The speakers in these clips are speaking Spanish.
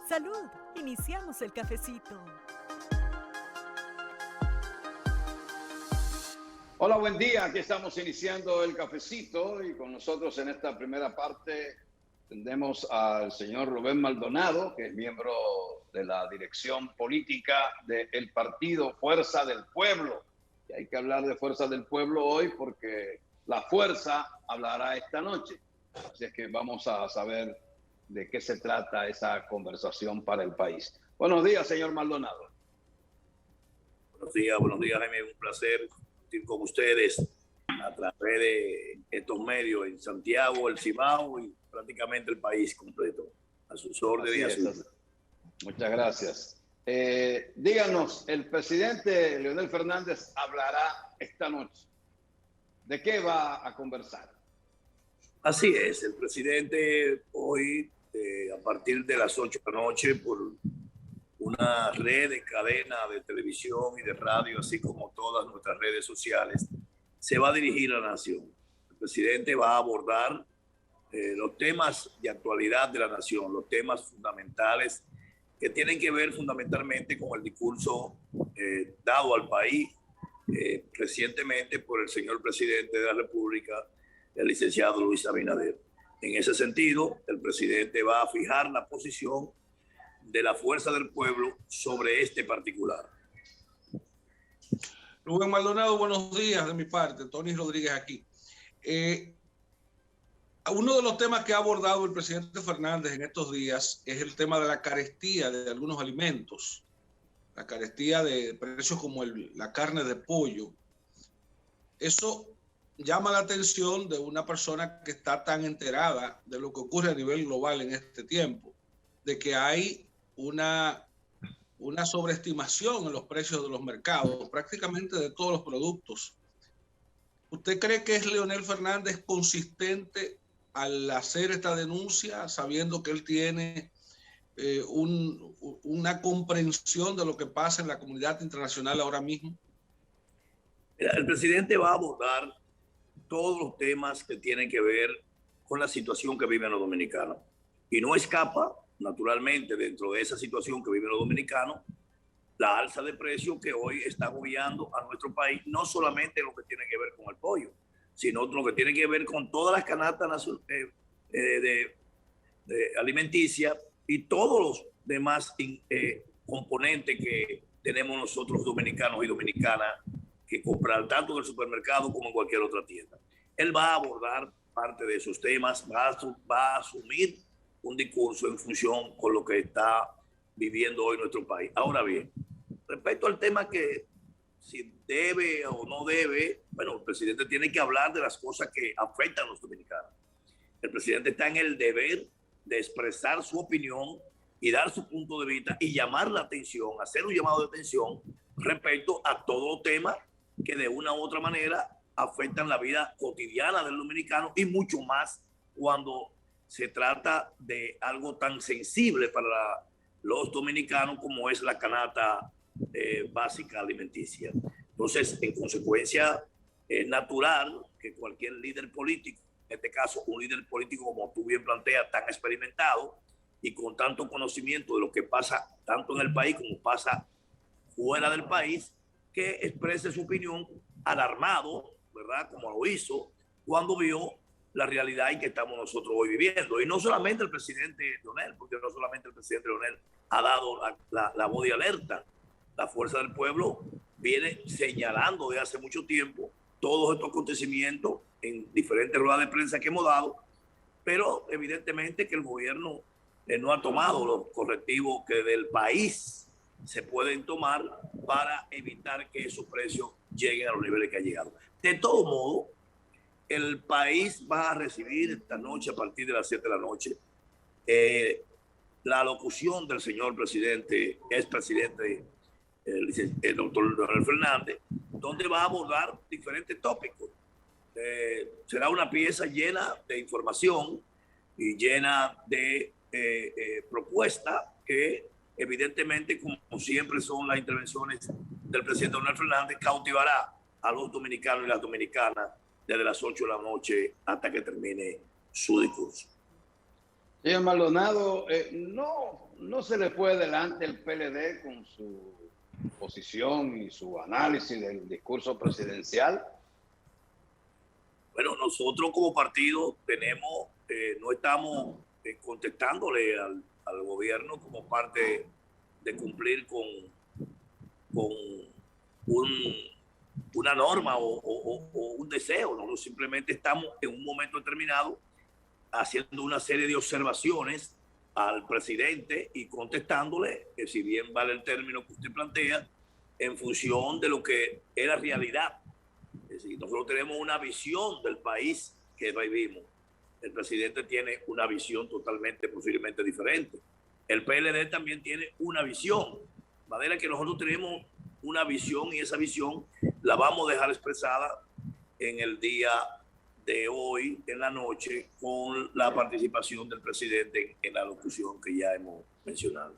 Salud, iniciamos el cafecito. Hola, buen día. Aquí estamos iniciando el cafecito y con nosotros en esta primera parte tendremos al señor Rubén Maldonado, que es miembro de la dirección política del partido Fuerza del Pueblo. Y hay que hablar de Fuerza del Pueblo hoy porque la fuerza hablará esta noche. Así es que vamos a saber de qué se trata esa conversación para el país. Buenos días, señor Maldonado. Buenos días, Jaime. Un placer compartir con ustedes a través de estos medios en Santiago, el Cibao y prácticamente el país completo. A sus órdenes. Muchas gracias. Díganos, el presidente Leonel Fernández hablará esta noche. ¿De qué va a conversar? Así es, el presidente hoy, a partir de las 8 de la noche, por una red de cadena de televisión y de radio, así como todas nuestras redes sociales, se va a dirigir a la nación. El presidente va a abordar los temas de actualidad de la nación, los temas fundamentales que tienen que ver fundamentalmente con el discurso dado al país recientemente por el señor presidente de la República, el licenciado Luis Abinader. En ese sentido, el presidente va a fijar la posición de la Fuerza del Pueblo sobre este particular. Rubén Maldonado, buenos días de mi parte. Tony Rodríguez aquí. Uno de los temas que ha abordado el presidente Fernández en estos días es el tema de la carestía de algunos alimentos, la carestía de precios como la carne de pollo. Eso llama la atención de una persona que está tan enterada de lo que ocurre a nivel global en este tiempo, de que hay una sobreestimación en los precios de los mercados, prácticamente de todos los productos. ¿Usted cree que es Leonel Fernández consistente al hacer esta denuncia, sabiendo que él tiene una comprensión de lo que pasa en la comunidad internacional ahora mismo? Mira, el presidente va a abordar todos los temas que tienen que ver con la situación que viven los dominicanos. Y no escapa, naturalmente, dentro de esa situación que viven los dominicanos, la alza de precios que hoy está agobiando a nuestro país, no solamente lo que tiene que ver con el pollo, sino lo que tiene que ver con todas las canastas alimenticias y todos los demás componentes que tenemos nosotros dominicanos y dominicanas que comprar tanto en el supermercado como en cualquier otra tienda. Él va a abordar parte de esos temas, va a asumir un discurso en función con lo que está viviendo hoy nuestro país. Ahora bien, respecto al tema que si debe o no debe, bueno, el presidente tiene que hablar de las cosas que afectan a los dominicanos. El presidente está en el deber de expresar su opinión y dar su punto de vista y llamar la atención, hacer un llamado de atención respecto a todo tema que de una u otra manera afectan la vida cotidiana del dominicano y mucho más cuando se trata de algo tan sensible para los dominicanos como es la canasta básica alimenticia. Entonces, en consecuencia, es natural que cualquier líder político, en este caso un líder político como tú bien planteas, tan experimentado y con tanto conocimiento de lo que pasa tanto en el país como pasa fuera del país, que exprese su opinión alarmado, ¿verdad? Como lo hizo cuando vio la realidad en que estamos nosotros hoy viviendo. Y no solamente el presidente Leonel, porque no solamente el presidente Leonel ha dado la voz de alerta. La Fuerza del Pueblo viene señalando desde hace mucho tiempo todos estos acontecimientos en diferentes ruedas de prensa que hemos dado, pero evidentemente que el gobierno no ha tomado los correctivos que del país se pueden tomar para evitar que esos precios lleguen a los niveles que han llegado. De todo modo, el país va a recibir esta noche, a partir de las 7 de la noche, la locución del señor presidente, expresidente, el doctor Leonel Fernández, donde va a abordar diferentes tópicos. Será una pieza llena de información y llena de propuestas que evidentemente, como siempre son las intervenciones del presidente Leonel Fernández, cautivará a los dominicanos y las dominicanas desde las 8 de la noche hasta que termine su discurso. Señor Maldonado, no se le fue adelante el PLD con su posición y su análisis del discurso presidencial. Bueno, nosotros como partido no estamos contestándole al gobierno como parte de cumplir con una norma o un deseo. Nosotros simplemente estamos en un momento determinado haciendo una serie de observaciones al presidente y contestándole, que si bien vale el término que usted plantea, en función de lo que es la realidad. Es decir, nosotros tenemos una visión del país que vivimos. El presidente tiene una visión totalmente, posiblemente diferente. El PLD también tiene una visión. De manera que nosotros tenemos una visión y esa visión la vamos a dejar expresada en el día de hoy, en la noche, con la participación del presidente en la locución que ya hemos mencionado.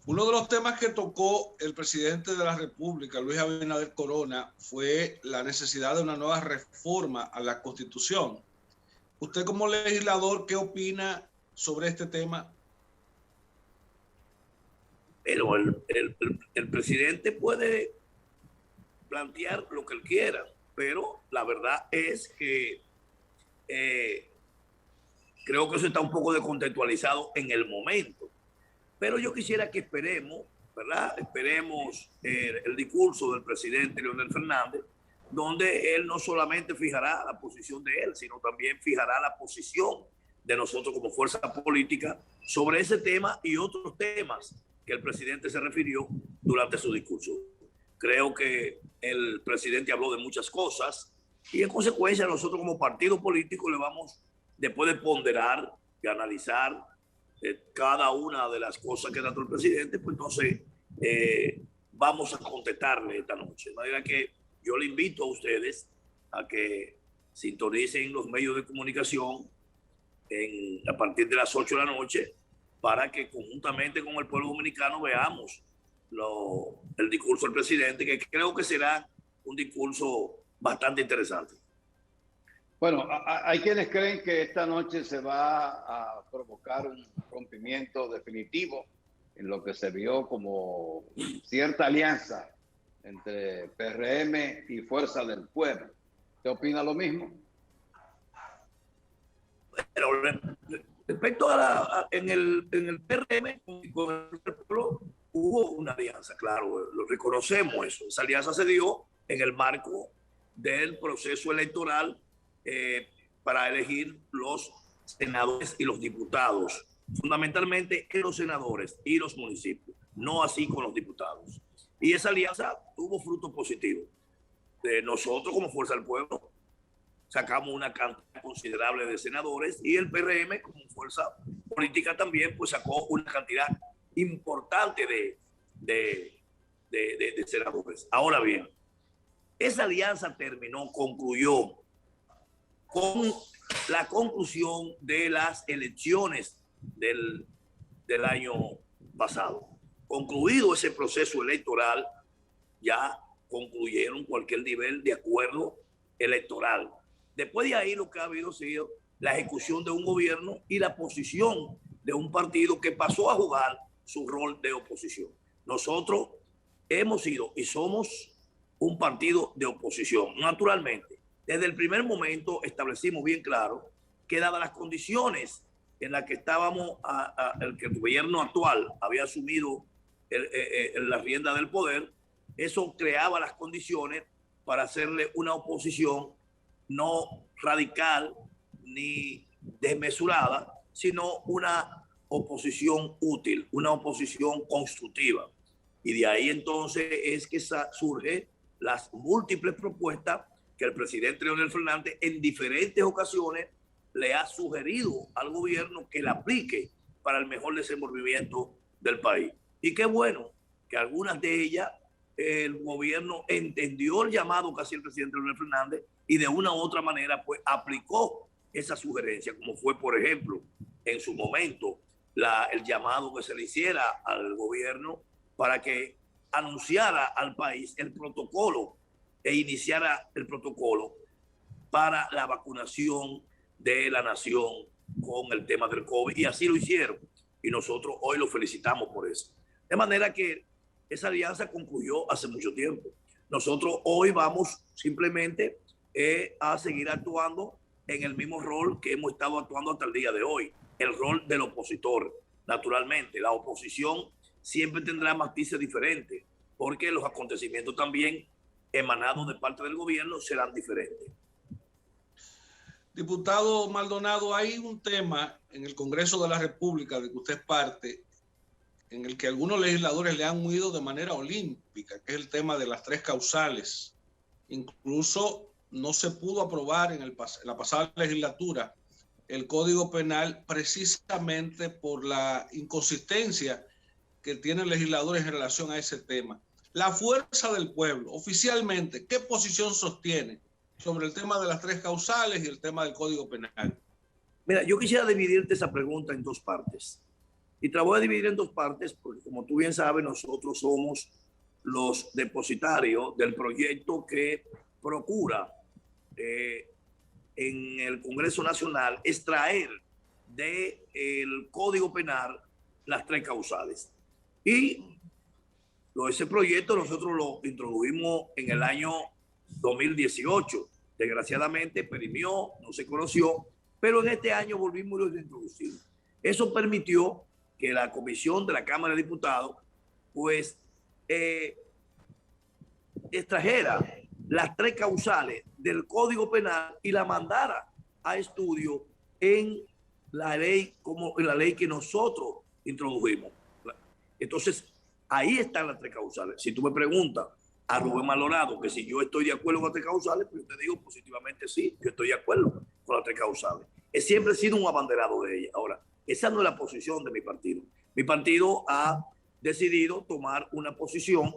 Uno de los temas que tocó el presidente de la República, Luis Abinader Corona, fue la necesidad de una nueva reforma a la Constitución. Usted como legislador, ¿qué opina sobre este tema? Pero el presidente puede plantear lo que él quiera, pero la verdad es que creo que eso está un poco descontextualizado en el momento. Pero yo quisiera que esperemos, ¿verdad? Esperemos el discurso del presidente Leonel Fernández, donde él no solamente fijará la posición de él, sino también fijará la posición de nosotros como fuerza política sobre ese tema y otros temas que el presidente se refirió durante su discurso. Creo que el presidente habló de muchas cosas y en consecuencia nosotros como partido político le vamos, después de ponderar y analizar cada una de las cosas que trató el presidente, pues entonces vamos a contestarle esta noche. De manera que yo le invito a ustedes a que sintonicen los medios de comunicación a partir de las 8 de la noche para que conjuntamente con el pueblo dominicano veamos el discurso del presidente, que creo que será un discurso bastante interesante. Bueno, hay quienes creen que esta noche se va a provocar un rompimiento definitivo en lo que se vio como cierta alianza entre PRM y Fuerza del Pueblo. ¿Usted opina lo mismo? Pero respecto en el PRM con el pueblo hubo una alianza, claro, lo reconocemos eso. Esa alianza se dio en el marco del proceso electoral para elegir los senadores y los diputados, fundamentalmente en los senadores y los municipios, no así con los diputados. Y esa alianza tuvo frutos positivos. Nosotros como Fuerza del Pueblo sacamos una cantidad considerable de senadores y el PRM como fuerza política también pues sacó una cantidad importante de senadores. Ahora bien, esa alianza concluyó con la conclusión de las elecciones del año pasado. Concluido ese proceso electoral, ya concluyeron cualquier nivel de acuerdo electoral. Después de ahí lo que ha habido ha sido la ejecución de un gobierno y la posición de un partido que pasó a jugar su rol de oposición. Nosotros hemos sido y somos un partido de oposición. Naturalmente, desde el primer momento establecimos bien claro que dadas las condiciones en las que estábamos, el que el gobierno actual había asumido la rienda del poder, eso creaba las condiciones para hacerle una oposición no radical ni desmesurada, sino una oposición útil, una oposición constructiva. Y de ahí entonces es que surgen las múltiples propuestas que el presidente Leonel Fernández en diferentes ocasiones le ha sugerido al gobierno que la aplique para el mejor desenvolvimiento del país. Y qué bueno que algunas de ellas el gobierno entendió el llamado que hacía el presidente Leonel Fernández y de una u otra manera pues aplicó esa sugerencia, como fue por ejemplo en su momento el llamado que se le hiciera al gobierno para que anunciara al país el protocolo e iniciara el protocolo para la vacunación de la nación con el tema del COVID, y así lo hicieron. Y nosotros hoy los felicitamos por eso. De manera que esa alianza concluyó hace mucho tiempo. Nosotros hoy vamos simplemente a seguir actuando en el mismo rol que hemos estado actuando hasta el día de hoy, el rol del opositor. Naturalmente, la oposición siempre tendrá matices diferentes, porque los acontecimientos también emanados de parte del gobierno serán diferentes. Diputado Maldonado, hay un tema en el Congreso de la República de que usted es parte, en el que algunos legisladores le han huido de manera olímpica, que es el tema de las 3 causales. Incluso no se pudo aprobar en la pasada legislatura el Código Penal precisamente por la inconsistencia que tienen legisladores en relación a ese tema. La Fuerza del Pueblo, oficialmente, ¿qué posición sostiene sobre el tema de las 3 causales y el tema del Código Penal? Mira, yo quisiera dividirte esa pregunta en 2 partes. Y te la voy a dividir en 2 partes porque, como tú bien sabes, nosotros somos los depositarios del proyecto que procura en el Congreso Nacional extraer del Código Penal las 3 causales. Y ese proyecto nosotros lo introdujimos en el año 2018. Desgraciadamente perimió, no se conoció, pero en este año volvimos a introducir. Eso permitió que la comisión de la Cámara de Diputados pues extrajera las 3 causales del Código Penal y la mandara a estudio en la ley, como en la ley que nosotros introdujimos. Entonces, ahí están las 3 causales. Si tú me preguntas a Rubén Maldonado que si yo estoy de acuerdo con las 3 causales, pues yo te digo positivamente sí, yo estoy de acuerdo con las 3 causales. He siempre sido un abanderado de ella. Ahora, esa no es la posición de mi partido. Mi partido ha decidido tomar una posición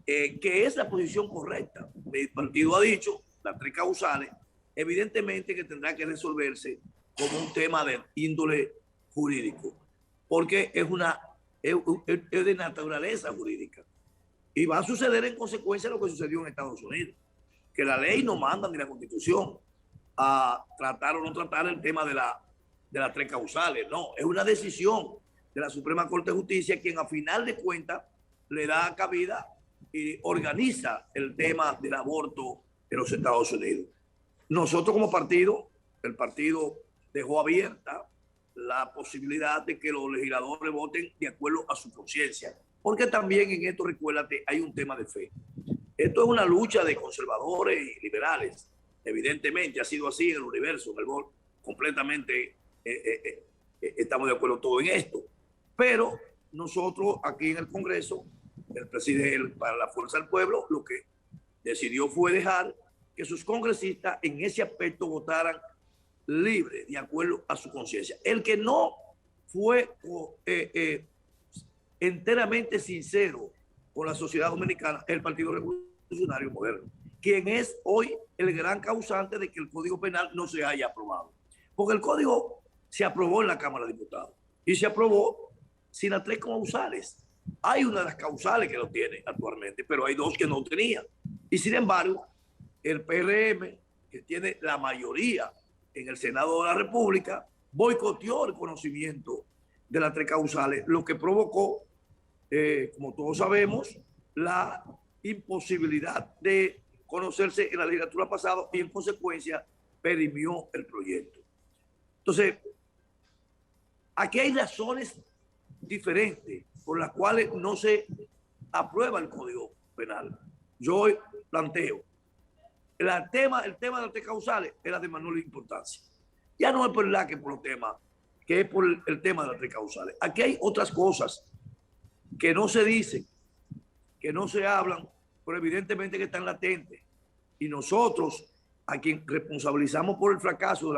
que es la posición correcta. Mi partido ha dicho, las 3 causales, evidentemente que tendrá que resolverse como un tema de índole jurídico, porque es de naturaleza jurídica. Y va a suceder en consecuencia lo que sucedió en Estados Unidos, que la ley no manda ni la Constitución a tratar o no tratar el tema de las 3 causales. No, es una decisión de la Suprema Corte de Justicia quien a final de cuentas le da cabida y organiza el tema del aborto en los Estados Unidos. Nosotros como partido, el partido dejó abierta la posibilidad de que los legisladores voten de acuerdo a su conciencia, porque también en esto, recuérdate, hay un tema de fe. Esto es una lucha de conservadores y liberales. Evidentemente ha sido así en el universo, en el mundo, completamente estamos de acuerdo todos en esto. Pero nosotros aquí en el Congreso, el presidente para la Fuerza del Pueblo, lo que decidió fue dejar que sus congresistas en ese aspecto votaran libre, de acuerdo a su conciencia. El que no fue enteramente sincero con la sociedad dominicana es el Partido Revolucionario Moderno, quien es hoy el gran causante de que el Código Penal no se haya aprobado. Porque el Código se aprobó en la Cámara de Diputados y se aprobó sin las 3 causales. Hay una de las causales que lo tiene actualmente, pero hay 2 que no tenía. Y sin embargo, el PRM, que tiene la mayoría en el Senado de la República, boicoteó el conocimiento de las 3 causales, lo que provocó, como todos sabemos, la imposibilidad de conocerse en la legislatura pasada y en consecuencia perimió el proyecto. Entonces, aquí hay razones diferentes por las cuales no se aprueba el Código Penal. Yo planteo el tema de las 3 causales era de menor importancia. Ya no es por la que por los temas, que es por el tema de las 3 causales. Aquí hay otras cosas que no se dicen, que no se hablan, pero evidentemente que están latentes. Y nosotros, a quien responsabilizamos por el fracaso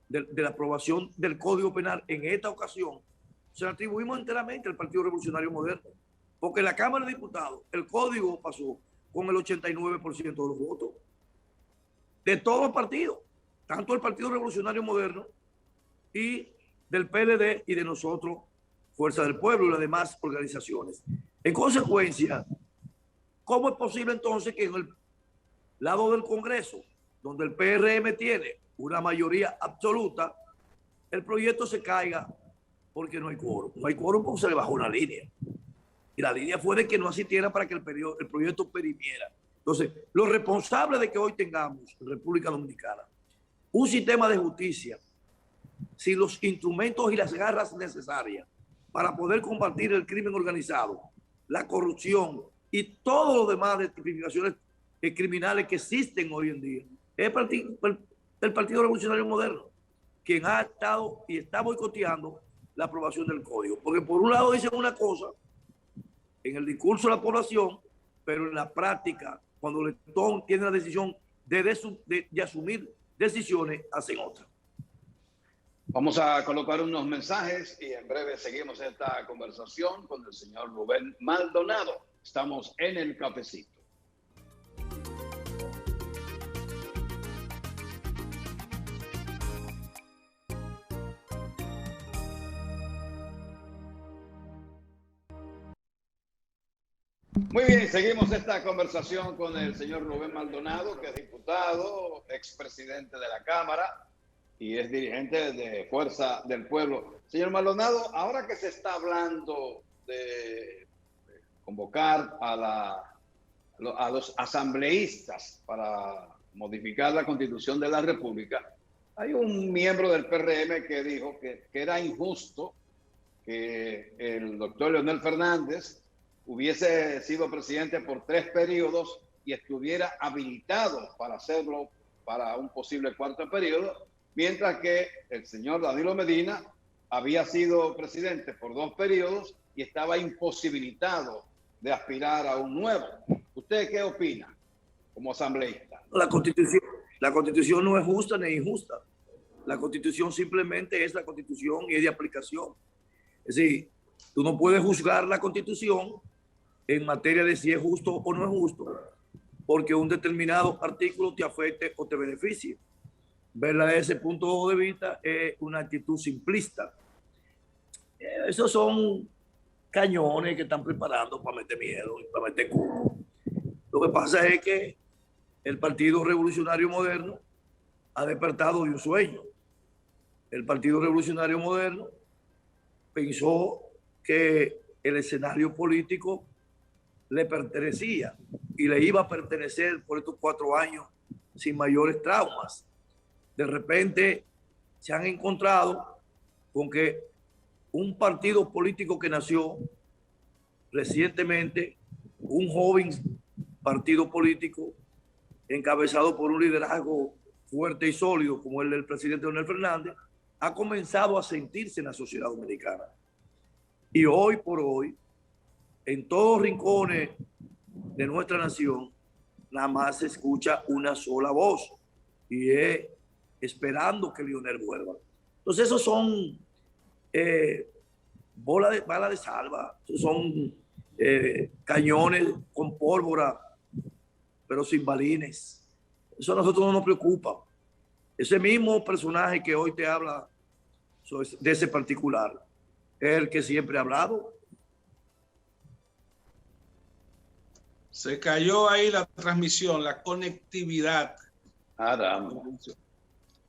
de la aprobación del Código Penal en esta ocasión, se lo atribuimos enteramente al Partido Revolucionario Moderno. Porque en la Cámara de Diputados el Código pasó con el 89% de los votos. De todos los partidos, tanto el Partido Revolucionario Moderno y del PLD y de nosotros, Fuerza del Pueblo y las demás organizaciones. En consecuencia, ¿cómo es posible entonces que en el lado del Congreso, donde el PRM tiene una mayoría absoluta, el proyecto se caiga porque no hay quórum. No hay quórum porque se le bajó una línea. Y la línea fue de que no asistiera para que el proyecto perimiera. Entonces, los responsables de que hoy tengamos en República Dominicana un sistema de justicia sin los instrumentos y las garras necesarias para poder combatir el crimen organizado, la corrupción y todos los demás de tipificaciones criminales que existen hoy en día, es el Partido Revolucionario Moderno, quien ha estado y está boicoteando la aprobación del código. Porque por un lado dicen una cosa en el discurso de la población, pero en la práctica, cuando el Letón tiene la decisión de asumir decisiones, hacen otra. Vamos a colocar unos mensajes y en breve seguimos esta conversación con el señor Rubén Maldonado. Estamos en el cafecito. Muy bien, seguimos esta conversación con el señor Rubén Maldonado, que es diputado, expresidente de la Cámara y es dirigente de Fuerza del Pueblo. Señor Maldonado, ahora que se está hablando de convocar a los asambleístas para modificar la Constitución de la República, hay un miembro del PRM que dijo que era injusto que el doctor Leonel Fernández hubiese sido presidente por 3 periodos y estuviera habilitado para hacerlo para un posible 4º periodo, mientras que el señor Danilo Medina había sido presidente por 2 periodos y estaba imposibilitado de aspirar a un nuevo. ¿Usted qué opina como asambleísta? La Constitución no es justa ni injusta. La Constitución simplemente es la Constitución y es de aplicación. Es decir, tú no puedes juzgar la Constitución en materia de si es justo o no es justo, porque un determinado artículo te afecte o te beneficie. Verla desde ese punto de vista es una actitud simplista. Esos son cañones que están preparando para meter miedo y para meter cuco. Lo que pasa es que el Partido Revolucionario Moderno ha despertado de un sueño. El Partido Revolucionario Moderno pensó que el escenario político le pertenecía y le iba a pertenecer por estos 4 años sin mayores traumas. De repente se han encontrado con que un partido político que nació recientemente, un joven partido político encabezado por un liderazgo fuerte y sólido como el del presidente Leonel Fernández, ha comenzado a sentirse en la sociedad dominicana. Y hoy por hoy, en todos los rincones de nuestra nación, nada más se escucha una sola voz y es esperando que Leonel vuelva. Entonces esos son balas de salva, esos son cañones con pólvora, pero sin balines. Eso a nosotros no nos preocupa. Ese mismo personaje que hoy te habla de ese particular es el que siempre ha hablado. Se cayó ahí la transmisión, la conectividad.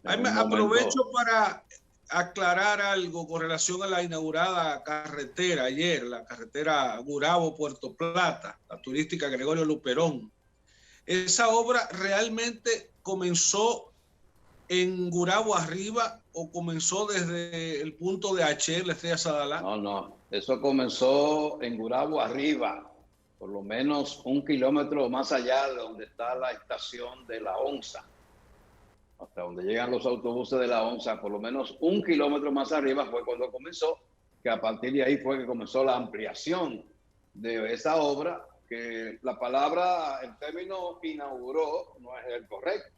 Aprovecho para aclarar algo con relación a la inaugurada carretera ayer, la carretera Gurabo-Puerto Plata, la turística Gregorio Luperón. ¿Esa obra realmente comenzó en Gurabo arriba o comenzó desde el punto de H, la Estrella Sadalá? No, eso comenzó en Gurabo arriba, por lo menos 1 kilómetro más allá de donde está la estación de la Onza, hasta donde llegan los autobuses de la Onza, por lo menos 1 kilómetro más arriba fue cuando comenzó, que a partir de ahí fue que comenzó la ampliación de esa obra, que la palabra, el término inauguró no es el correcto,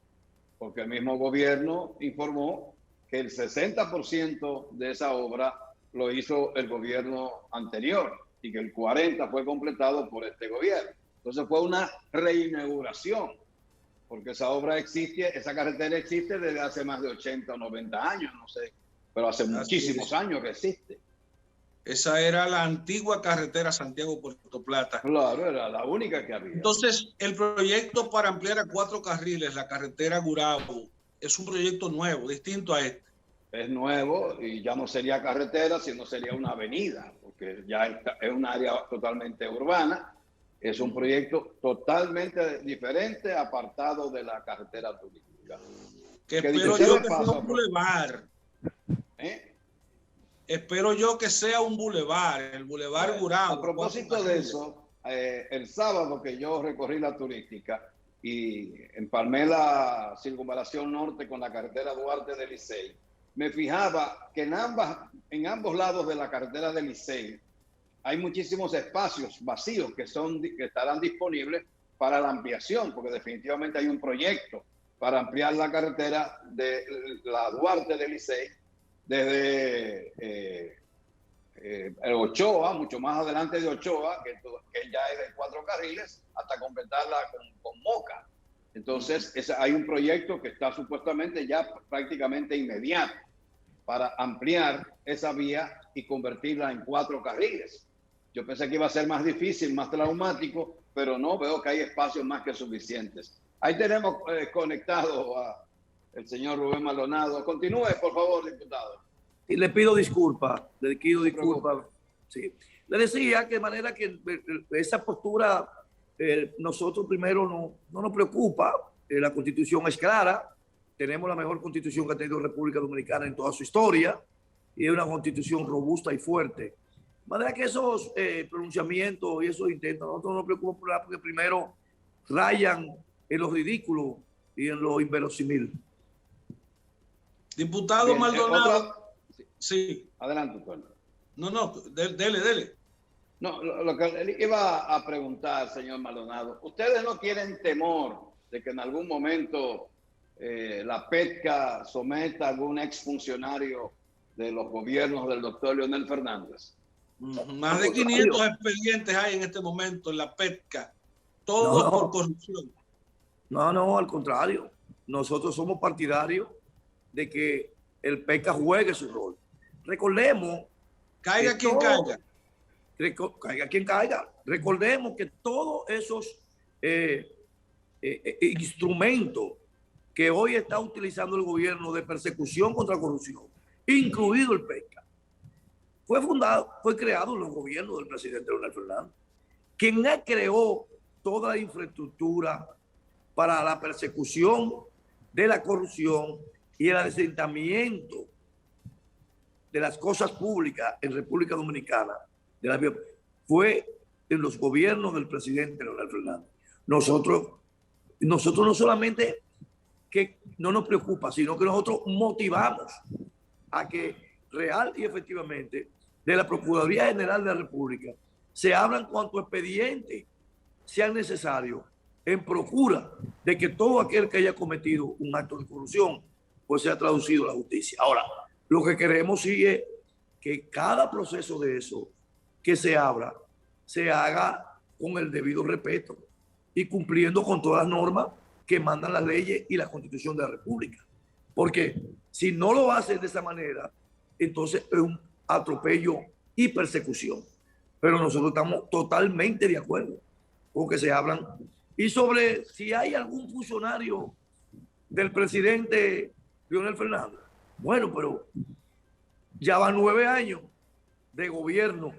porque el mismo gobierno informó que el 60% de esa obra lo hizo el gobierno anterior y que el 40% fue completado por este gobierno. Entonces fue una reinauguración, porque esa obra existe, esa carretera existe desde hace más de 80 o 90 años, no sé, pero hace muchísimos años que existe. Esa era la antigua carretera Santiago-Puerto Plata. Claro, era la única que había. Entonces, el proyecto para ampliar a 4 carriles la carretera Gurabo es un proyecto nuevo, distinto a este. Es nuevo y ya no sería carretera, sino sería una avenida, porque ya es un área totalmente urbana. Es un proyecto totalmente diferente, apartado de la carretera turística. Que espero yo que sea un bulevar. Espero yo que sea un bulevar, el bulevar Gurabo. A propósito de eso, el sábado que yo recorrí la turística y empalmé la circunvalación norte con la carretera Duarte de Licey, me fijaba que en ambos lados de la carretera de Licey hay muchísimos espacios vacíos que estarán disponibles para la ampliación, porque definitivamente hay un proyecto para ampliar la carretera de la Duarte de Licey desde el Ochoa, mucho más adelante de Ochoa, que ya es de 4 carriles, hasta completarla con Moca. Entonces, hay un proyecto que está supuestamente ya prácticamente inmediato para ampliar esa vía y convertirla en 4 carriles. Yo pensé que iba a ser más difícil, más traumático, pero no, veo que hay espacios más que suficientes. Ahí tenemos conectado al señor Rubén Maldonado. Continúe, por favor, diputado. Y le pido disculpas, Sí. Le decía que de manera que esa postura, nosotros primero no nos preocupa. La Constitución es clara. Tenemos la mejor Constitución que ha tenido República Dominicana en toda su historia. Y es una Constitución robusta y fuerte. De manera que esos pronunciamientos y esos intentos, nosotros no nos preocupamos porque primero rayan en lo ridículo y en lo inverosímil. Diputado Bien, Maldonado. Sí. Adelante, doctor. No, dele. No, lo que le iba a preguntar, señor Maldonado, ¿ustedes no tienen temor de que en algún momento la PETCA someta a algún exfuncionario de los gobiernos del doctor Leonel Fernández? Más de 500 expedientes hay en este momento en la PETCA, todos por corrupción. No, al contrario. Nosotros somos partidarios de que el PETCA juegue su rol. Recordemos. Caiga quien caiga. Caiga quien caiga. Recordemos que todos esos instrumentos que hoy está utilizando el gobierno de persecución contra la corrupción, incluido el PETCA, fue creado en los gobiernos del presidente Leonel Fernández, quien creó toda la infraestructura para la persecución de la corrupción y el asentamiento de las cosas públicas en República Dominicana. Fue en los gobiernos del presidente Leonel Fernández. Nosotros no solamente que no nos preocupa, sino que nosotros motivamos a que real y efectivamente de la Procuraduría General de la República se abran cuantos expedientes sean necesarios en procura de que todo aquel que haya cometido un acto de corrupción pues sea traducido a la justicia. Ahora, lo que queremos sí es que cada proceso de eso que se abra se haga con el debido respeto y cumpliendo con todas las normas que mandan las leyes y la Constitución de la República. Porque si no lo hacen de esa manera, entonces es un atropello y persecución. Pero nosotros estamos totalmente de acuerdo con que se hablan. Y sobre si hay algún funcionario del presidente Leonel Fernández, bueno, pero ya van 9 años de gobierno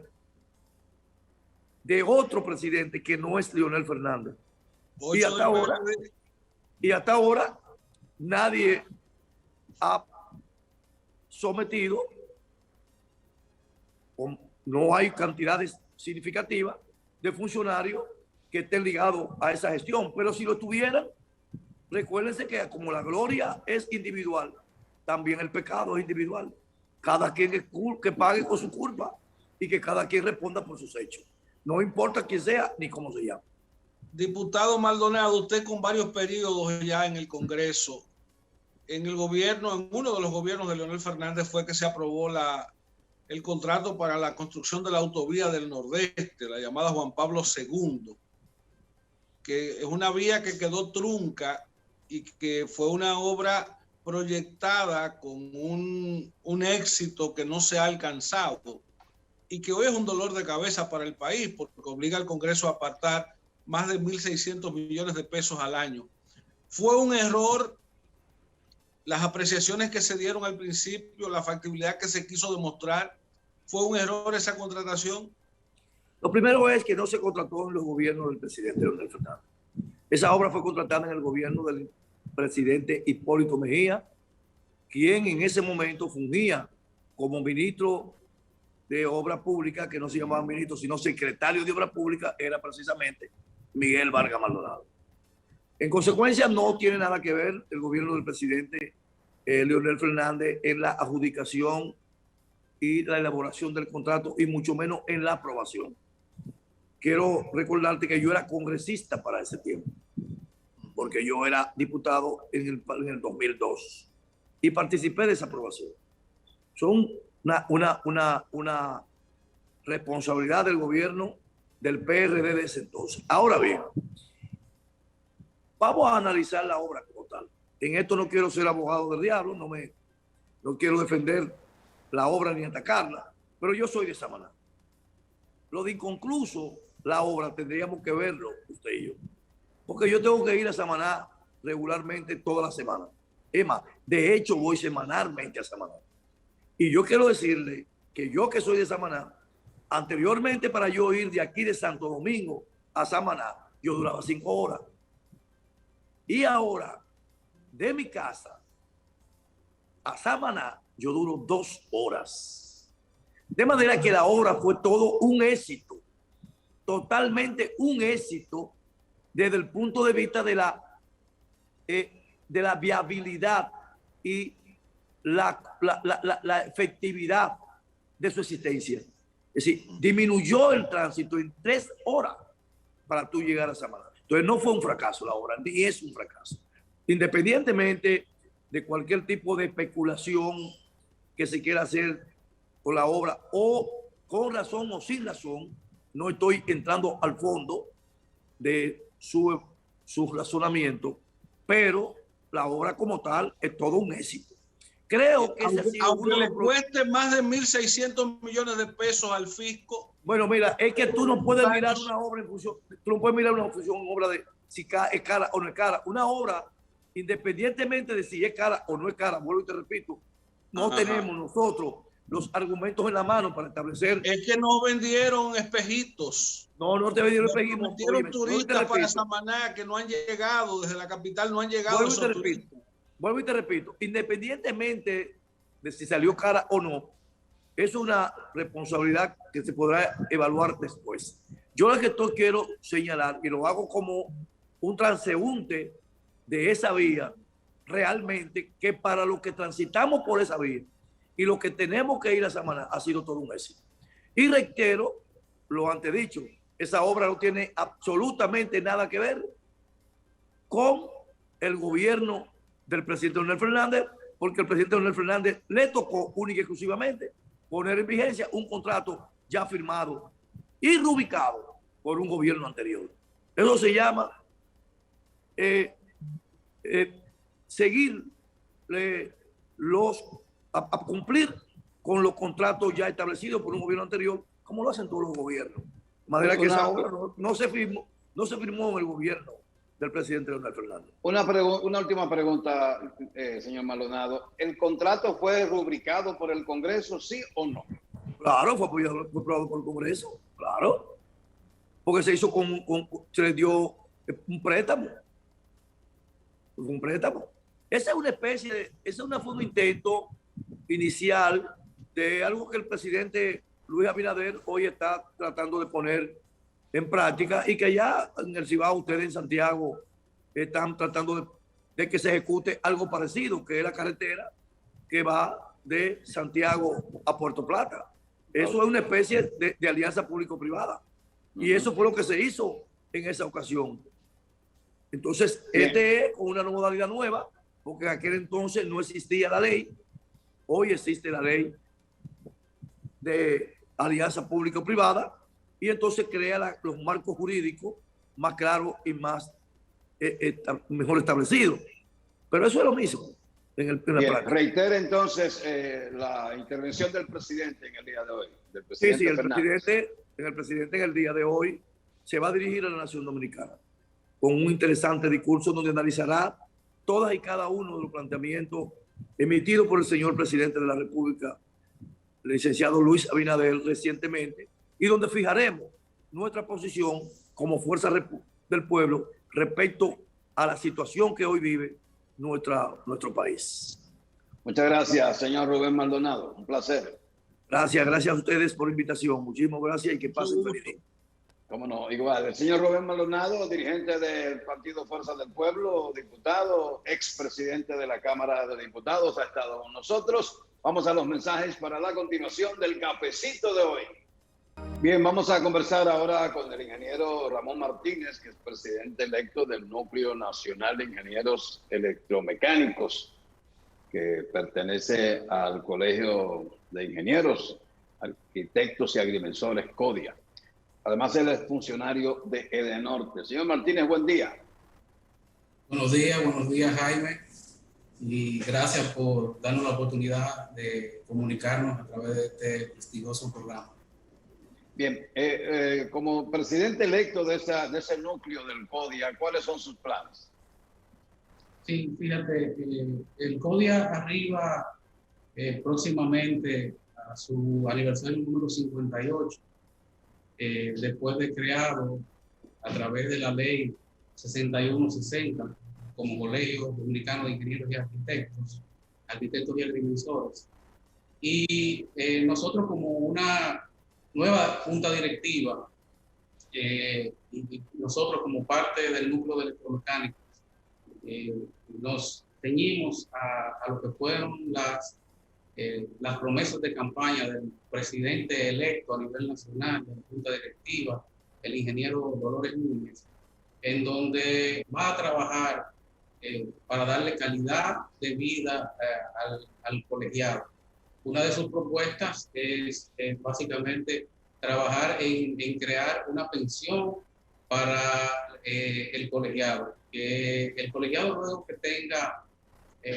de otro presidente que no es Leonel Fernández. Y hasta ahora nadie ha sometido, no hay cantidades significativas de funcionarios que estén ligados a esa gestión, pero si lo tuvieran, recuérdense que como la gloria es individual, también el pecado es individual. Cada quien que pague con su culpa y que cada quien responda por sus hechos. No importa quién sea ni cómo se llama. Diputado Maldonado, usted con varios periodos ya en el Congreso, en el gobierno, en uno de los gobiernos de Leonel Fernández fue que se aprobó el contrato para la construcción de la autovía del Nordeste, la llamada Juan Pablo II, que es una vía que quedó trunca y que fue una obra proyectada con un éxito que no se ha alcanzado y que hoy es un dolor de cabeza para el país porque obliga al Congreso a apartar más de 1.600 millones de pesos al año. Fue un error las apreciaciones que se dieron al principio, la factibilidad que se quiso demostrar, ¿fue un error esa contratación? Lo primero es que no se contrató en los gobiernos del presidente Leonel Fernández. Esa obra fue contratada en el gobierno del presidente Hipólito Mejía, quien en ese momento fungía como ministro de Obras Públicas, que no se llamaba ministro, sino secretario de Obras Públicas, era precisamente Miguel Vargas Maldonado. En consecuencia, no tiene nada que ver el gobierno del presidente Leonel Fernández en la adjudicación y la elaboración del contrato, y mucho menos en la aprobación. Quiero recordarte que yo era congresista para ese tiempo, porque yo era diputado en el 2002 y participé de esa aprobación. Son una responsabilidad del gobierno del PRD de ese entonces. Ahora bien, vamos a analizar la obra como tal. En esto no quiero ser abogado del diablo, no quiero defender la obra ni atacarla, pero yo soy de Samaná. Lo de inconcluso, la obra, tendríamos que verlo usted y yo, porque yo tengo que ir a Samaná regularmente toda la semana. Es más, de hecho voy semanalmente a Samaná. Y yo quiero decirle que yo, que soy de Samaná, anteriormente, para yo ir de aquí de Santo Domingo a Samaná, yo duraba 5 horas. Y ahora, de mi casa a Samaná, yo duro 2 horas. De manera que la obra fue todo un éxito, totalmente un éxito, desde el punto de vista de la viabilidad y la efectividad de su existencia. Es decir, disminuyó el tránsito en 3 horas para tú llegar a Samaná. Entonces no fue un fracaso la obra, ni es un fracaso. Independientemente de cualquier tipo de especulación que se quiera hacer con la obra, o con razón o sin razón, no estoy entrando al fondo de su razonamiento, pero la obra como tal es todo un éxito. Creo que aunque le cueste más de 1.600 millones de pesos al fisco. Bueno, mira, es que tú no puedes mirar una obra en función, tú no puedes mirar una obra de si es cara o no es cara. Una obra, independientemente de si es cara o no es cara, vuelvo y te repito, no tenemos nosotros los argumentos en la mano para establecer. Es que nos vendieron espejitos. No te vendieron espejitos. Nos vendieron turistas para Samaná que no han llegado, desde la capital no han llegado. Vuelvo y te repito, independientemente de si salió cara o no, es una responsabilidad que se podrá evaluar después. Yo lo que quiero señalar, y lo hago como un transeúnte de esa vía, realmente que para los que transitamos por esa vía y los que tenemos que ir a Samaná, ha sido todo un éxito. Y reitero lo antes dicho, esa obra no tiene absolutamente nada que ver con el gobierno del presidente Leonel Fernández, porque el presidente Leonel Fernández le tocó única y exclusivamente poner en vigencia un contrato ya firmado y rubricado por un gobierno anterior. Eso se llama seguir a cumplir con los contratos ya establecidos por un gobierno anterior, como lo hacen todos los gobiernos. De manera que esa obra no se firmó en el gobierno del presidente Leonel Fernández. Una última pregunta, señor Maldonado. ¿El contrato fue rubricado por el Congreso, sí o no? Claro, fue aprobado por el Congreso, claro. Porque se hizo se le dio un préstamo. Un préstamo. Esa es una especie fue un intento inicial de algo que el presidente Luis Abinader hoy está tratando de poner en práctica, y que ya en el Cibao, ustedes en Santiago están tratando de que se ejecute algo parecido, que es la carretera que va de Santiago a Puerto Plata. Eso es una especie de alianza público-privada, y eso fue lo que se hizo en esa ocasión. Entonces, este es una modalidad nueva, porque en aquel entonces no existía la ley. Hoy existe la ley de alianza público-privada, y entonces crea los marcos jurídicos más claros y mejor establecidos. Pero eso es lo mismo en la práctica. Reitera entonces la intervención del presidente en el día de hoy. El presidente en el día de hoy se va a dirigir a la Nación Dominicana con un interesante discurso donde analizará todas y cada uno de los planteamientos emitidos por el señor presidente de la República, el licenciado Luis Abinader, recientemente, y donde fijaremos nuestra posición como fuerza del pueblo respecto a la situación que hoy vive nuestro país. Muchas gracias, señor Rubén Maldonado. Un placer. Gracias a ustedes por la invitación. Muchísimas gracias y que pasen feliz día. Cómo no, igual. El señor Rubén Maldonado, dirigente del Partido Fuerza del Pueblo, diputado, expresidente de la Cámara de Diputados, ha estado con nosotros. Vamos a los mensajes para la continuación del cafecito de hoy. Bien, vamos a conversar ahora con el ingeniero Ramón Martínez, que es presidente electo del Núcleo Nacional de Ingenieros Electromecánicos, que pertenece al Colegio de Ingenieros, Arquitectos y Agrimensores CODIA. Además, él es funcionario de Edenorte. Señor Martínez, buen día. Buenos días, Jaime. Y gracias por darnos la oportunidad de comunicarnos a través de este prestigioso programa. Bien, como presidente electo de ese núcleo del CODIA, ¿cuáles son sus planes? Sí, fíjate, el CODIA arriba próximamente a su aniversario número 58, después de creado a través de la ley 6160 como Colegio Dominicano de Ingenieros y Arquitectos y Agrimensores. Y nosotros como una nueva junta directiva, y nosotros como parte del núcleo de electromecánicos, nos ceñimos a lo que fueron las promesas de campaña del presidente electo a nivel nacional de la junta directiva, el ingeniero Dolores Núñez, en donde va a trabajar para darle calidad de vida al colegiado. Una de sus propuestas es básicamente trabajar en crear una pensión para el colegiado. Que el colegiado luego que tenga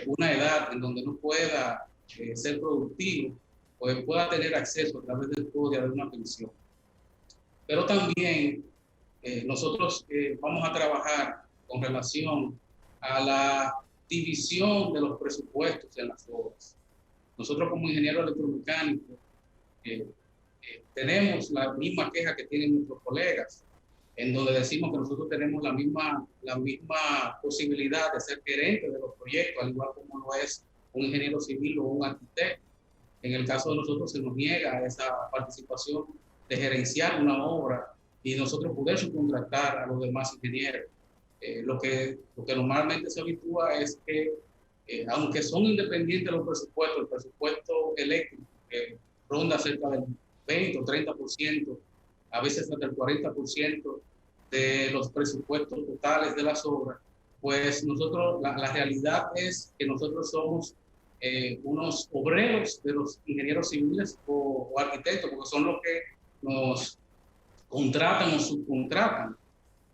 una edad en donde no pueda ser productivo, pues pueda tener acceso a través del CODIA de una pensión. Pero también nosotros vamos a trabajar con relación a la división de los presupuestos en las obras. Nosotros como ingenieros electromecánicos tenemos la misma queja que tienen nuestros colegas, en donde decimos que nosotros tenemos la misma posibilidad de ser gerentes de los proyectos, al igual como lo es un ingeniero civil o un arquitecto. En el caso de nosotros se nos niega esa participación de gerenciar una obra y nosotros poder subcontratar a los demás ingenieros. Lo que normalmente se habitúa es que, aunque son independientes los presupuestos, el presupuesto eléctrico que ronda cerca del 20 o 30%, a veces hasta el 40% de los presupuestos totales de las obras, pues nosotros, la realidad es que nosotros somos unos obreros de los ingenieros civiles o arquitectos, porque son los que nos contratan o subcontratan.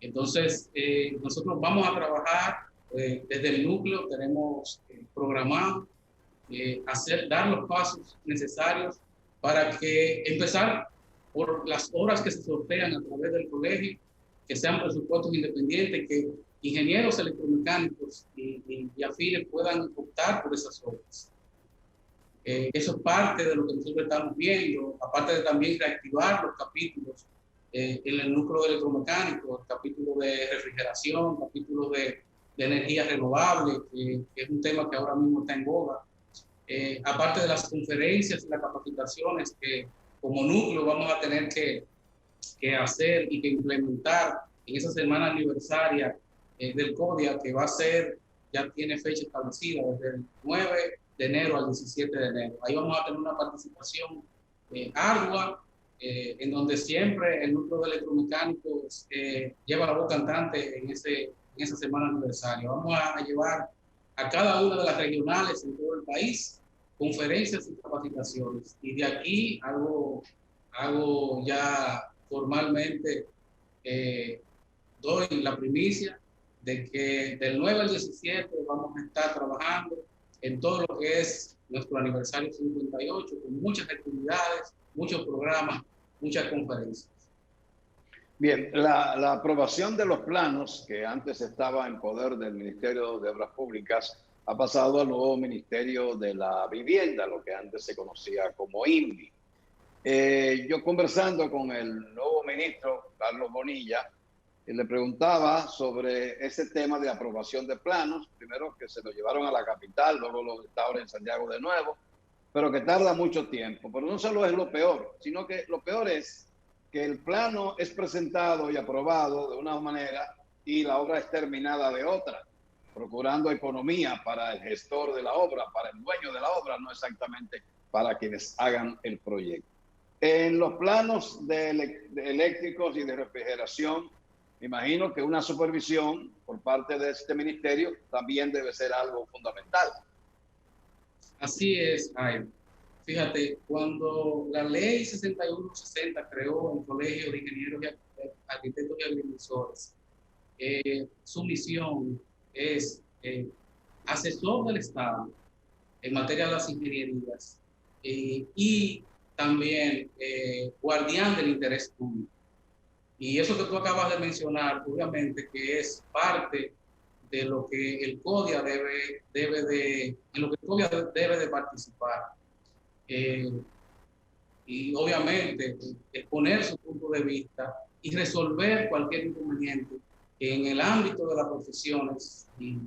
Entonces, nosotros vamos a trabajar desde el núcleo, tenemos programado dar los pasos necesarios para que empezar por las obras que se sortean a través del colegio, que sean presupuestos independientes, que ingenieros electromecánicos y afines puedan optar por esas obras. Eso es parte de lo que nosotros estamos viendo, aparte de también reactivar los capítulos en el núcleo electromecánico, el capítulo de refrigeración, capítulo de energía renovable, que es un tema que ahora mismo está en boga. Aparte de las conferencias y las capacitaciones que como núcleo vamos a tener que hacer y que implementar en esa semana aniversaria del CODIA, que va a ser, ya tiene fecha establecida, desde el 9 de enero al 17 de enero. Ahí vamos a tener una participación ardua, en donde siempre el núcleo de electromecánicos lleva la voz cantante en esa semana aniversaria. Vamos a llevar a cada una de las regionales en todo el país conferencias y capacitaciones. Y de aquí hago ya formalmente, doy la primicia de que del 9 al 17 vamos a estar trabajando en todo lo que es nuestro aniversario 58, con muchas actividades, muchos programas, muchas conferencias. Bien, la aprobación de los planos, que antes estaba en poder del Ministerio de Obras Públicas, ha pasado al nuevo Ministerio de la Vivienda, lo que antes se conocía como INVI. Yo conversando con el nuevo ministro, Carlos Bonilla, le preguntaba sobre ese tema de aprobación de planos, primero que se lo llevaron a la capital, luego lo está ahora en Santiago de nuevo, pero que tarda mucho tiempo. Pero no solo es lo peor, sino que lo peor es que el plano es presentado y aprobado de una manera y la obra es terminada de otra, procurando economía para el gestor de la obra, para el dueño de la obra, no exactamente para quienes hagan el proyecto. En los planos de eléctricos y de refrigeración, me imagino que una supervisión por parte de este ministerio también debe ser algo fundamental. Así es, Jaime. Fíjate, cuando la ley 6160 creó el Colegio de Ingenieros y Arquitectos y Agrimensores, su misión es asesor del Estado en materia de las ingenierías y también guardián del interés público. Y eso que tú acabas de mencionar, obviamente que es parte de lo que el CODIA debe de participar. Y obviamente exponer su punto de vista y resolver cualquier inconveniente que en el ámbito de las profesiones y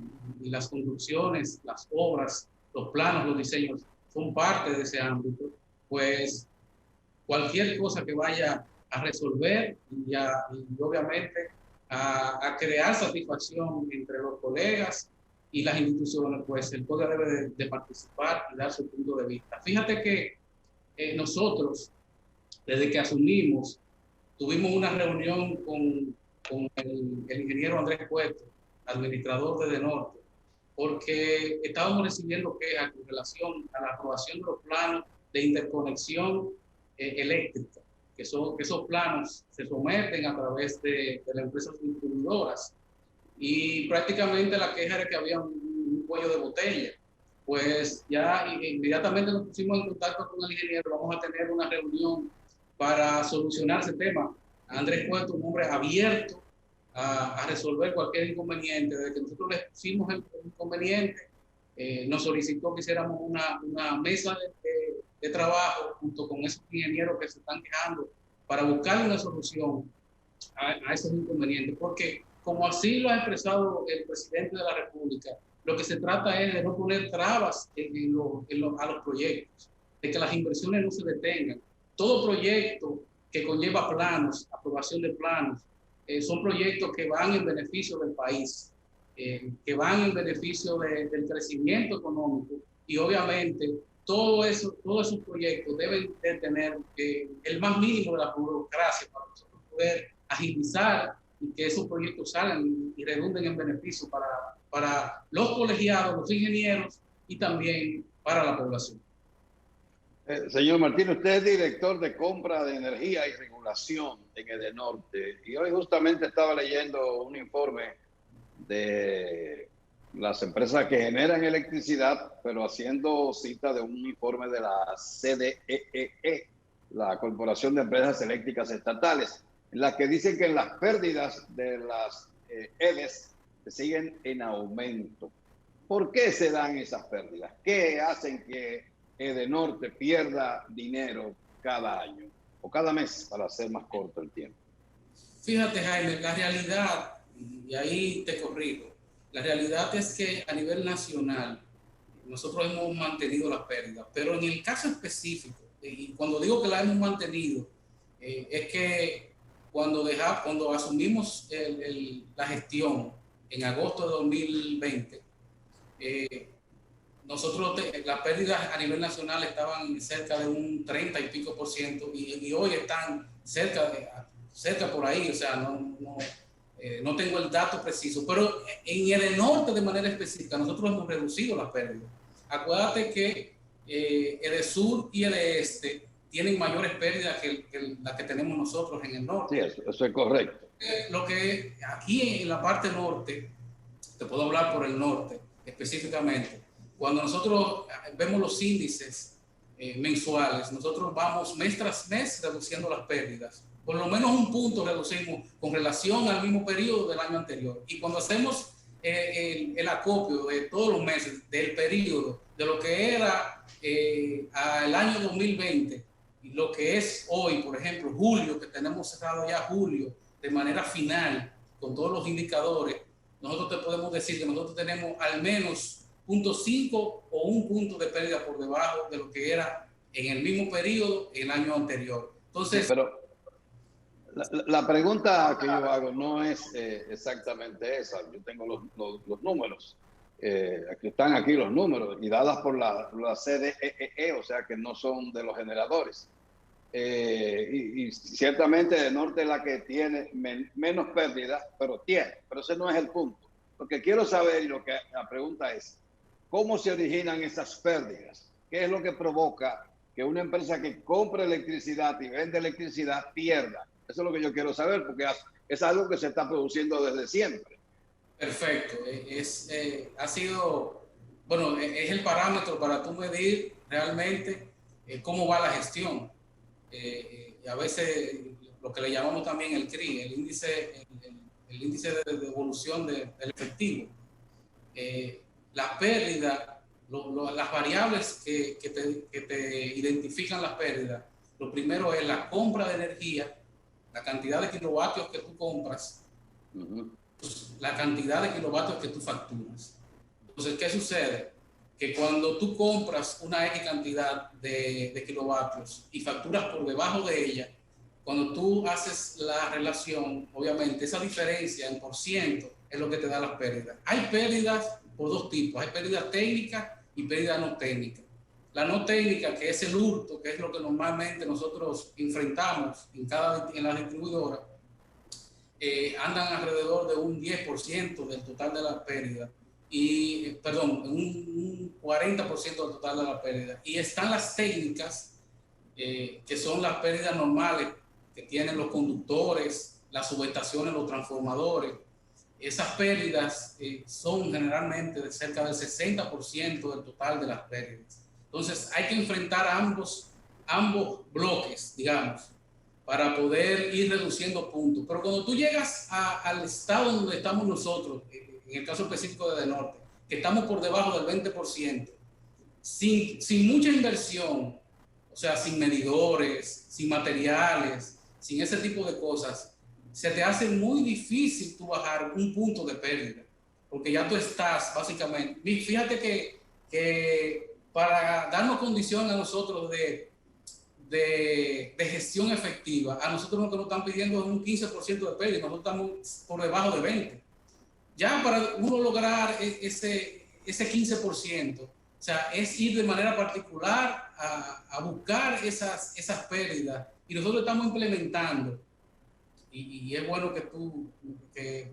las construcciones, las obras, los planos, los diseños son parte de ese ámbito, pues cualquier cosa que vaya a resolver y obviamente a crear satisfacción entre los colegas y las instituciones, pues el CODIA debe de participar y dar su punto de vista. Fíjate que nosotros, desde que asumimos, tuvimos una reunión con el ingeniero Andrés Cueto, administrador de Edenorte, porque estábamos recibiendo quejas con relación a la aprobación de los planos de interconexión eléctrica, que esos planos se someten a través de las empresas distribuidoras, y prácticamente la queja era que había un cuello de botella. Pues ya inmediatamente nos pusimos en contacto con el ingeniero, vamos a tener una reunión para solucionar ese tema. Andrés Cueto, un hombre abierto a resolver cualquier inconveniente. Desde que nosotros le pusimos el inconveniente, nos solicitó que hiciéramos una mesa de trabajo junto con esos ingenieros que se están quejando para buscar una solución a esos inconvenientes, porque como así lo ha expresado el presidente de la República, lo que se trata es de no poner trabas a los proyectos, de que las inversiones no se detengan. Todo proyecto que conlleva planos, aprobación de planos, son proyectos que van en beneficio del país, que van en beneficio del crecimiento económico, y obviamente todos esos proyectos deben de tener el más mínimo de la burocracia para nosotros poder agilizar y que esos proyectos salgan y redunden en beneficio para los colegiados, los ingenieros y también para la población. Señor Martínez, usted es director de compra de energía y regulación en Edenorte, y hoy justamente estaba leyendo un informe de las empresas que generan electricidad, pero haciendo cita de un informe de la CDEE, la Corporación de Empresas Eléctricas Estatales, en la que dicen que las pérdidas de las EDES siguen en aumento. ¿Por qué se dan esas pérdidas? ¿Qué hacen que Edenorte pierda dinero cada año o cada mes, para hacer más corto el tiempo? Fíjate, Jaime, la realidad, y ahí te corrijo, la realidad es que a nivel nacional nosotros hemos mantenido las pérdidas, pero en el caso específico, y cuando digo que la hemos mantenido, es que cuando asumimos la gestión en agosto de 2020, nosotros las pérdidas a nivel nacional estaban cerca de un 30 y pico por ciento, y hoy están cerca por ahí, o sea, no tengo el dato preciso, pero en Edenorte de manera específica nosotros hemos reducido las pérdidas. Acuérdate que Edesur y Edeste tienen mayores pérdidas que las que tenemos nosotros en el norte. Sí, eso es correcto. Lo que aquí en la parte norte, te puedo hablar por el norte específicamente, cuando nosotros vemos los índices mensuales, nosotros vamos mes tras mes reduciendo las pérdidas. por lo menos un punto reducimos con relación al mismo periodo del año anterior. Y cuando hacemos el acopio de todos los meses del periodo, de lo que era el año 2020 y lo que es hoy, por ejemplo, julio, que tenemos cerrado ya julio de manera final con todos los indicadores, nosotros te podemos decir que nosotros tenemos al menos 0.5 o un punto de pérdida por debajo de lo que era en el mismo periodo el año anterior. Entonces, pero la pregunta que yo hago no es exactamente esa. Yo tengo los números. Aquí están aquí los números y dadas por la CDEE, o sea que no son de los generadores. Y ciertamente de norte es la que tiene menos pérdidas, pero ese no es el punto. Lo que quiero saber y la pregunta es, ¿cómo se originan esas pérdidas? ¿Qué es lo que provoca que una empresa que compra electricidad y vende electricidad pierda? Eso es lo que yo quiero saber, porque es algo que se está produciendo desde siempre. Perfecto. Ha sido, bueno, es el parámetro para tú medir realmente cómo va la gestión. Y a veces lo que le llamamos también el CRI, el índice de devolución del efectivo. Las pérdidas, las variables que te identifican las pérdidas, lo primero es la compra de energía, la cantidad de kilovatios que tú compras, la cantidad de kilovatios que tú facturas. Entonces, ¿qué sucede? Que cuando tú compras una X cantidad de kilovatios y facturas por debajo de ella, cuando tú haces la relación, obviamente esa diferencia en % es lo que te da las pérdidas. Hay pérdidas por dos tipos, hay pérdidas técnicas y pérdidas no técnicas. La no técnica, que es el hurto, que es lo que normalmente nosotros enfrentamos en la distribuidora, andan alrededor de un 10% del total de la pérdida. Un 40% del total de la pérdida. Y están las técnicas, que son las pérdidas normales que tienen los conductores, las subestaciones, los transformadores. Esas pérdidas son generalmente de cerca del 60% del total de las pérdidas. Entonces hay que enfrentar ambos bloques, digamos, para poder ir reduciendo puntos. Pero cuando tú llegas al estado donde estamos nosotros, en el caso específico de Norte, que estamos por debajo del 20%, sin mucha inversión, o sea, sin medidores, sin materiales, sin ese tipo de cosas, se te hace muy difícil tú bajar un punto de pérdida, porque ya tú estás básicamente, fíjate que para darnos condición a nosotros de gestión efectiva, a nosotros lo que nos están pidiendo es un 15% de pérdida, nosotros estamos por debajo de 20%. Ya para uno lograr ese 15%, o sea, es ir de manera particular a buscar esas pérdidas, y nosotros estamos implementando, y es bueno que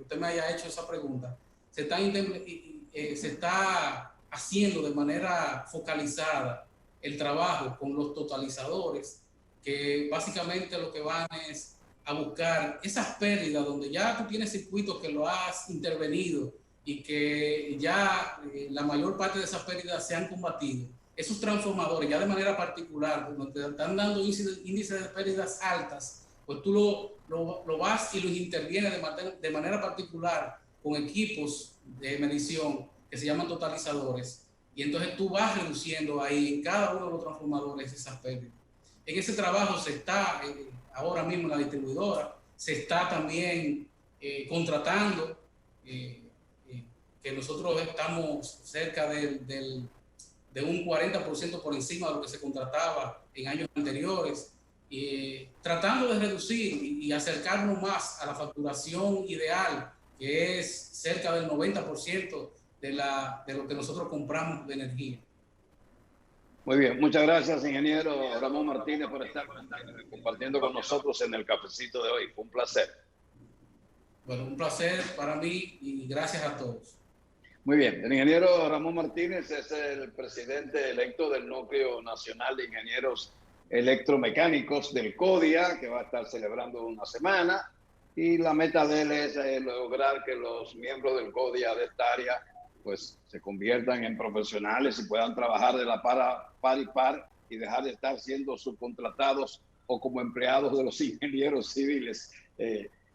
usted me haya hecho esa pregunta, se está haciendo de manera focalizada el trabajo con los totalizadores, que básicamente lo que van es a buscar esas pérdidas donde ya tú tienes circuitos que lo has intervenido y que ya la mayor parte de esas pérdidas se han combatido. Esos transformadores ya de manera particular, donde te están dando índices de pérdidas altas, pues tú lo vas y los intervienes de manera particular con equipos de medición que se llaman totalizadores, y entonces tú vas reduciendo ahí en cada uno de los transformadores esas pérdidas. En ese trabajo se está, ahora mismo en la distribuidora, se está también contratando, que nosotros estamos cerca de un 40% por encima de lo que se contrataba en años anteriores, tratando de reducir y acercarnos más a la facturación ideal, que es cerca del 90% de lo que nosotros compramos de energía. Muy bien, muchas gracias, ingeniero Ramón Martínez, por estar compartiendo con nosotros en el cafecito de hoy. Fue un placer. Bueno, un placer para mí y gracias a todos. Muy bien, el ingeniero Ramón Martínez es el presidente electo del Núcleo Nacional de Ingenieros Electromecánicos del CODIA, que va a estar celebrando una semana, y la meta de él es lograr que los miembros del CODIA de esta área pues se conviertan en profesionales y puedan trabajar de la par y dejar de estar siendo subcontratados o como empleados de los ingenieros civiles.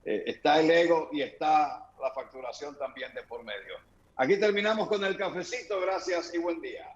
Está el ego y está la facturación también de por medio. Aquí terminamos con el cafecito. Gracias y buen día.